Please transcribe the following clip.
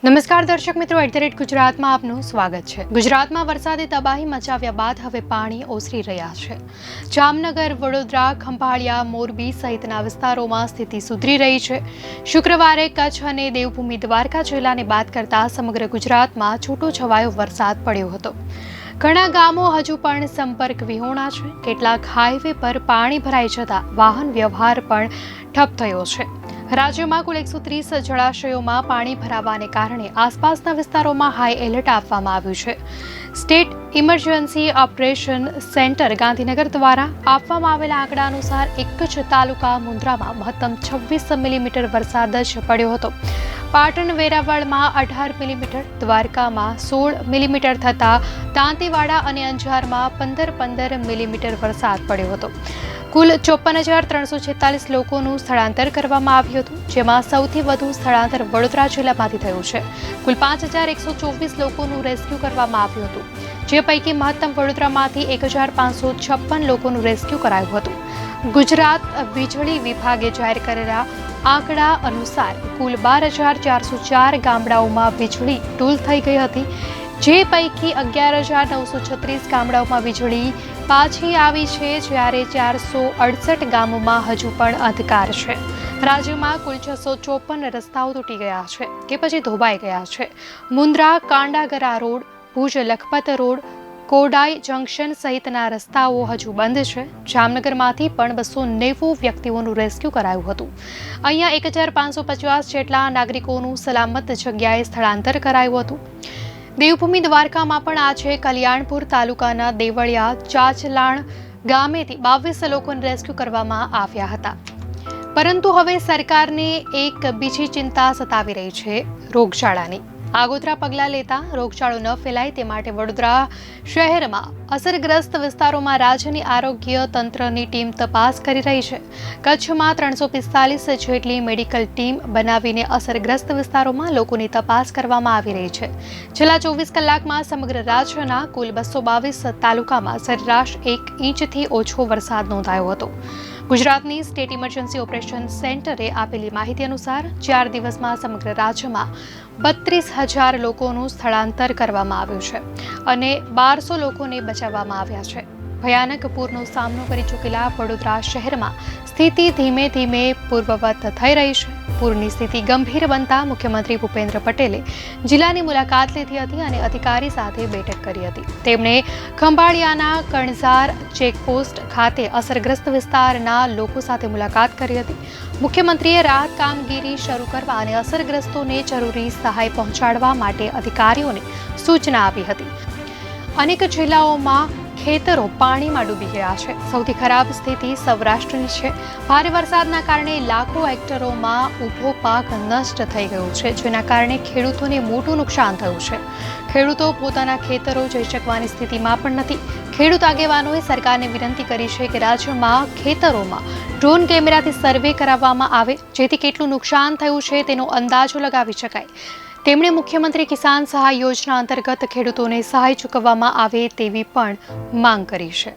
નમસ્કાર દર્શક મિત્રો, @ગુજરાતમાં આપનું સ્વાગત છે। ગુજરાતમાં વરસાદે તબાહી મચાવ્યા બાદ હવે પાણી ઓસરી રહ્યા છે। જામનગર, વડોદરા, ખંભાળિયા, મોરબી સહિતના વિસ્તારોમાં સ્થિતિ સુધરી રહી છે। શુક્રવારે કચ્છ અને દેવભૂમિ દ્વારકા જિલ્લાને બાદ કરતા સમગ્ર ગુજરાતમાં છૂટોછવાયો વરસાદ પડ્યો હતો। ઘણા ગામો હજુ પણ સંપર્ક વિહોણા છે। કેટલાક હાઈવે પર પાણી ભરાઈ જતા વાહન વ્યવહાર પણ ઠપ થયો છે। રાજ્યમાં કુલ 130 જળાશયોમાં પાણી ભરાવાને કારણે આસપાસના વિસ્તારોમાં હાઈ એલર્ટ આપવામાં આવ્યું છે। State emergency operation centre Gandhinagar દ્વારા આપવામાં આવેલા આંકડા અનુસાર એક જ તાલુકા મુન્દ્રામાં મહત્તમ 26 મિલીમીટર વરસાદ જ પડ્યો હતો। પાટણ વેરાવળમાં 18 મિલીમીટર, દ્વારકામાં 16 મિલીમીટર થતાં દાંતીવાડા અને અંજારમાં 15 મિલીમીટર વરસાદ પડ્યો હતો। કુલ 54,346 લોકોનું સ્થળાંતર કરવામાં આવ્યું હતું, જેમાં સૌથી વધુ સ્થળાંતર વડોદરા જિલ્લામાંથી થયું છે। કુલ 5,124 લોકોનું રેસ્ક્યુ કરવામાં આવ્યું હતું, જે પૈકી મહત્તમ વડોદરામાંથી 1,556 લોકોનું રેસ્ક્યુ કરાયું હતું। ગુજરાત વીજળી વિભાગે જાહેર કરેલા આંકડા અનુસાર કુલ 12,404 ગામડાઓમાં વીજળી ડૂલ થઈ ગઈ હતી, જે પૈકી 11,936 ગામડાઓમાં વીજળી પાછી આવી છે, જ્યારે 468 ગામોમાં હજુ પણ અંધકાર છે। રાજ્યમાં કુલ 654 રસ્તાઓ તૂટી ગયા છે કે પછી ધોવાઈ ગયા છે। Mundra Kandagara road, Bhuj Lakhpat road, Kodai junction સહિતના રસ્તાઓ હજુ બંધ છે। જામનગરમાંથી પણ 290 વ્યક્તિઓનું રેસ્ક્યુ કરાયું હતું। અહીંયા 1,550 જેટલા નાગરિકોનું સલામત જગ્યાએ સ્થળાંતર કરાયું હતું। દેવભૂમિ દ્વારકામાં પણ આજે કલ્યાણપુર તાલુકાના દેવળિયા ચાચલાણ ગામેથી 22 લોકોને રેસ્ક્યુ કરવામાં આવ્યા હતા। પરંતુ હવે સરકારને એક બીજી ચિંતા સતાવી રહી છે, રોગચાળાની। આગોતરા પગલાં લેતા રોગચાળો ન ફેલાય તે માટે વડોદરા શહેરમાં અસરગ્રસ્ત વિસ્તારોમાં રાજ્યની આરોગ્ય તંત્રની ટીમ તપાસ કરી રહી છે। કચ્છમાં 345 જેટલી મેડિકલ ટીમ બનાવીને અસરગ્રસ્ત વિસ્તારોમાં લોકોની તપાસ કરવામાં આવી રહી છે। છેલ્લા 24 કલાકમાં સમગ્ર રાજ્યના કુલ 222 તાલુકામાં સરેરાશ 1 ઇંચથી ઓછો વરસાદ નોંધાયો હતો। ગુજરાતની સ્ટેટ ઇમરજન્સી ઓપરેશન સેન્ટરે આપેલી માહિતી અનુસાર 4 દિવસમાં સમગ્ર રાજ્યમાં 32,000 લોકોનું સ્થળાંતર કરવામાં આવ્યું છે અને 1200 લોકોને બચાવવામાં આવ્યા છે। ભયાનક પૂરનો સામનો કરી ચૂકેલા વડોદરા શહેરમાં સ્થિતિ ધીમે ધીમે પૂર્વવત થઈ રહી છે। પૂરની સ્થિતિ ગંભીર બનતા મુખ્યમંત્રી ભૂપેન્દ્ર પટેલે જિલ્લાની મુલાકાત લીધી હતી અને અધિકારી સાથે બેઠક કરી હતી। તેમણે ખંભાળિયાના કણઝાર ચેકપોસ્ટ ખાતે અસરગ્રસ્ત વિસ્તારના લોકો સાથે મુલાકાત કરી હતી। મુખ્યમંત્રીએ રાહત કામગીરી શરૂ કરવા અને અસરગ્રસ્તોને જરૂરી સહાય પહોંચાડવા માટે અધિકારીઓને સૂચના આપી હતી। અનેક જિલ્લાઓમાં ખેતરો પાણીમાં ડૂબી ગયા છે। સૌથી ખરાબ સ્થિતિ સૌરાષ્ટ્રની છે। ભારે વરસાદના કારણે લાખો હેક્ટરોમાં ઊભો પાક નષ્ટ થઈ ગયો છે, જેના કારણે ખેડૂતોને મોટું નુકસાન થયું છે। ખેડૂતો પોતાના ખેતરો જઈ શકવાની સ્થિતિમાં પણ નથી। ખેડૂત આગેવાનોએ સરકારને વિનંતી કરી છે કે રાજ્યમાં ખેતરોમાં ડ્રોન કેમેરાથી સર્વે કરાવવામાં આવે, જેથી કેટલું નુકસાન થયું છે તેનો અંદાજો લગાવી શકાય। તેમણે મુખ્યમંત્રી કિસાન સહાય યોજના અંતર્ગત ખેડૂતોને સહાય ચૂકવવામાં આવે તેવી પણ માંગ કરી છે।